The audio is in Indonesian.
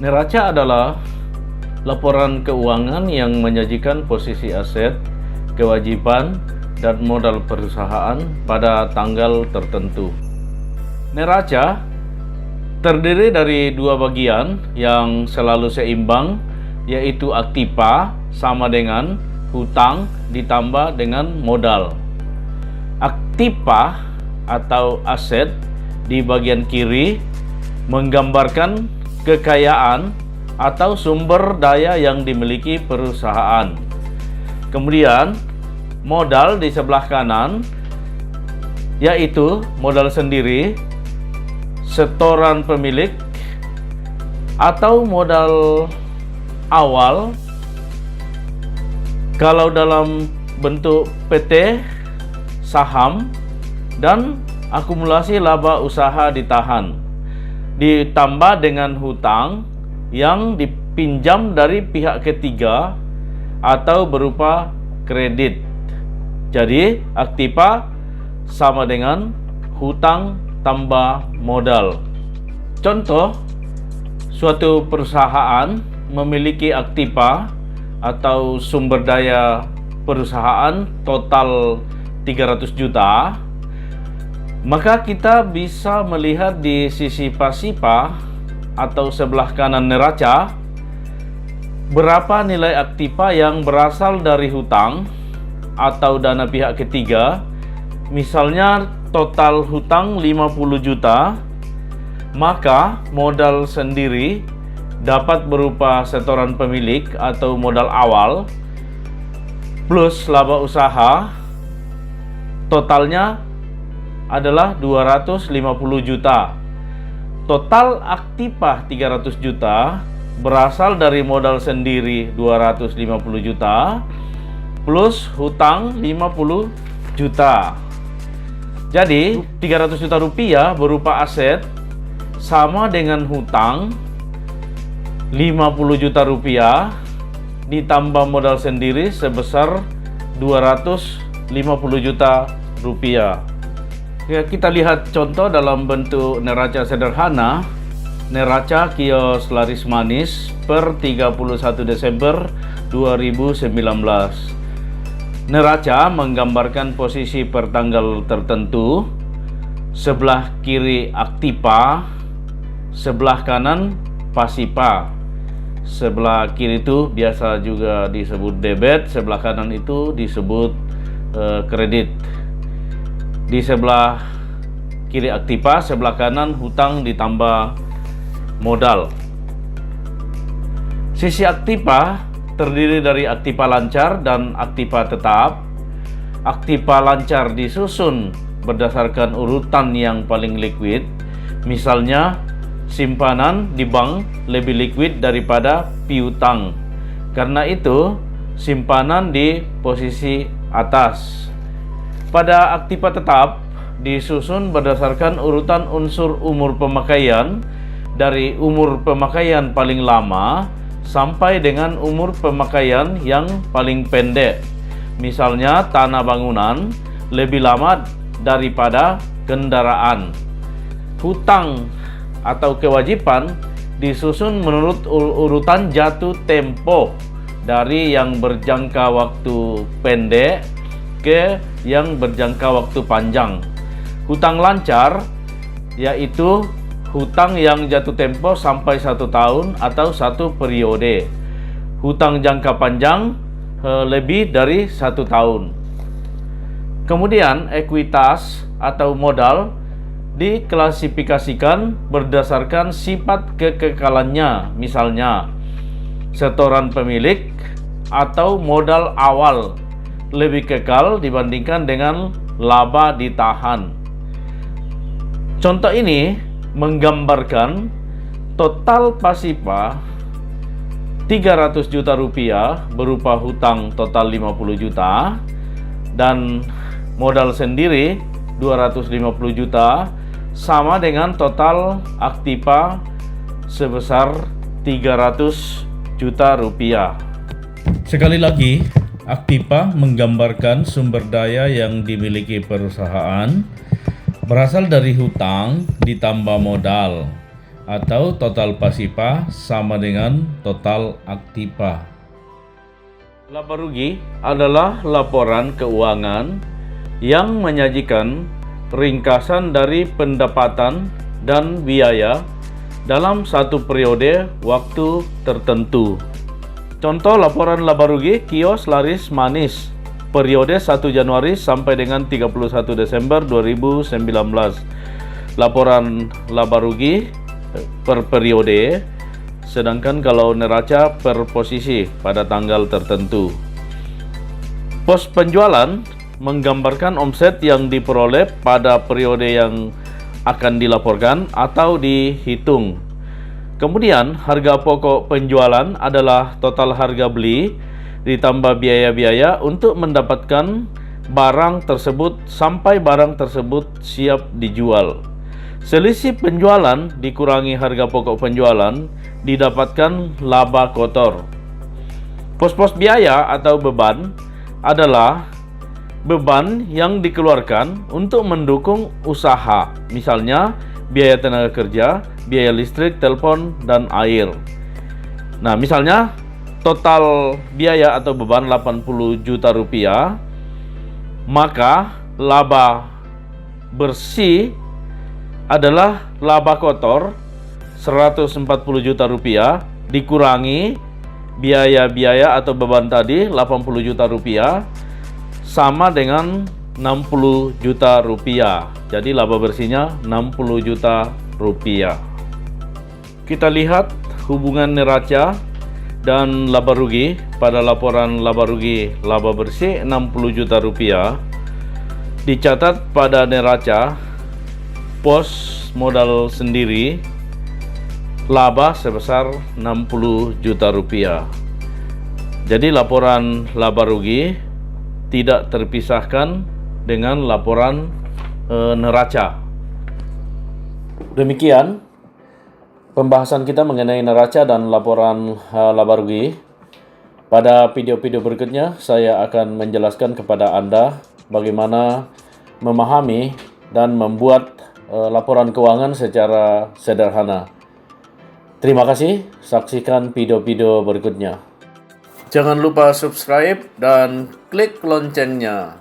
Neraca adalah laporan keuangan yang menyajikan posisi aset, kewajiban, dan modal perusahaan pada tanggal tertentu. Neraca terdiri dari dua bagian yang selalu seimbang, yaitu aktiva sama dengan hutang ditambah dengan modal. Aktiva atau aset di bagian kiri menggambarkan kekayaan atau sumber daya yang dimiliki perusahaan. Kemudian modal di sebelah kanan yaitu modal sendiri, setoran pemilik atau modal awal kalau dalam bentuk PT, saham, dan akumulasi laba usaha ditahan, ditambah dengan hutang yang dipinjam dari pihak ketiga atau berupa kredit. Jadi aktiva sama dengan hutang tambah modal. Contoh, suatu perusahaan memiliki aktiva atau sumber daya perusahaan total 300 juta, maka kita bisa melihat di sisi pasipa atau sebelah kanan neraca berapa nilai aktiva yang berasal dari hutang atau dana pihak ketiga. Misalnya total hutang 50 juta, maka modal sendiri dapat berupa setoran pemilik atau modal awal plus laba usaha, totalnya adalah 250 juta. Total aktiva 300 juta berasal dari modal sendiri 250 juta plus hutang 50 juta. Jadi 300 juta rupiah berupa aset sama dengan hutang 50 juta rupiah ditambah modal sendiri sebesar 250 juta rupiah. Ya, kita lihat contoh dalam bentuk neraca sederhana, neraca kios laris manis per 31 Desember 2019. Neraca menggambarkan posisi per tanggal tertentu, sebelah kiri aktiva, sebelah kanan pasipa. Sebelah kiri itu biasa juga disebut debit, sebelah kanan itu disebut kredit. Di sebelah kiri aktiva, sebelah kanan hutang ditambah modal. Sisi aktiva terdiri dari aktiva lancar dan aktiva tetap. Aktiva lancar disusun berdasarkan urutan yang paling liquid. Misalnya simpanan di bank lebih liquid daripada piutang. Karena itu, simpanan di posisi atas. Pada aktiva tetap disusun berdasarkan urutan unsur umur pemakaian dari umur pemakaian paling lama sampai dengan umur pemakaian yang paling pendek. Misalnya tanah bangunan lebih lama daripada kendaraan. Hutang atau kewajiban disusun menurut urutan jatuh tempo dari yang berjangka waktu pendek ke yang berjangka waktu panjang. Hutang lancar yaitu hutang yang jatuh tempo sampai 1 tahun atau 1 periode. Hutang jangka panjang lebih dari 1 tahun. Kemudian ekuitas atau modal diklasifikasikan berdasarkan sifat kekekalannya, misalnya setoran pemilik atau modal awal lebih kekal dibandingkan dengan laba ditahan. Contoh ini menggambarkan total pasipa 300 juta rupiah berupa hutang total 50 juta dan modal sendiri 250 juta sama dengan total aktiva sebesar 300 juta rupiah. Sekali lagi, aktiva menggambarkan sumber daya yang dimiliki perusahaan berasal dari hutang ditambah modal. atau total pasifa sama dengan total aktiva. Laba rugi adalah laporan keuangan yang menyajikan ringkasan dari pendapatan dan biaya dalam satu periode waktu tertentu. Contoh laporan laba rugi kios laris manis periode 1 Januari sampai dengan 31 Desember 2019. Laporan laba rugi per periode, sedangkan kalau neraca per posisi pada tanggal tertentu. Pos penjualan menggambarkan omset yang diperoleh pada periode yang akan dilaporkan atau dihitung. Kemudian harga pokok penjualan adalah total harga beli ditambah biaya-biaya untuk mendapatkan barang tersebut sampai barang tersebut siap dijual. Selisih penjualan dikurangi harga pokok penjualan didapatkan laba kotor. Pos-pos biaya atau beban adalah beban yang dikeluarkan untuk mendukung usaha, misalnya biaya tenaga kerja, biaya listrik, telepon, dan air. Nah, misalnya total biaya atau beban 80 juta rupiah, maka laba bersih adalah laba kotor 140 juta rupiah dikurangi biaya-biaya atau beban tadi 80 juta rupiah sama dengan 60 juta rupiah. Jadi laba bersihnya 60 juta rupiah. Kita lihat hubungan neraca dan laba rugi pada laporan laba rugi laba bersih 60 juta rupiah. Dicatat pada neraca pos modal sendiri laba sebesar 60 juta rupiah. Jadi laporan laba rugi tidak terpisahkan dengan laporan neraca. Demikian pembahasan kita mengenai neraca dan laporan laba rugi. Pada video-video berikutnya saya akan menjelaskan kepada Anda bagaimana memahami dan membuat laporan keuangan secara sederhana. Terima kasih, saksikan video-video berikutnya. Jangan lupa subscribe dan klik loncengnya.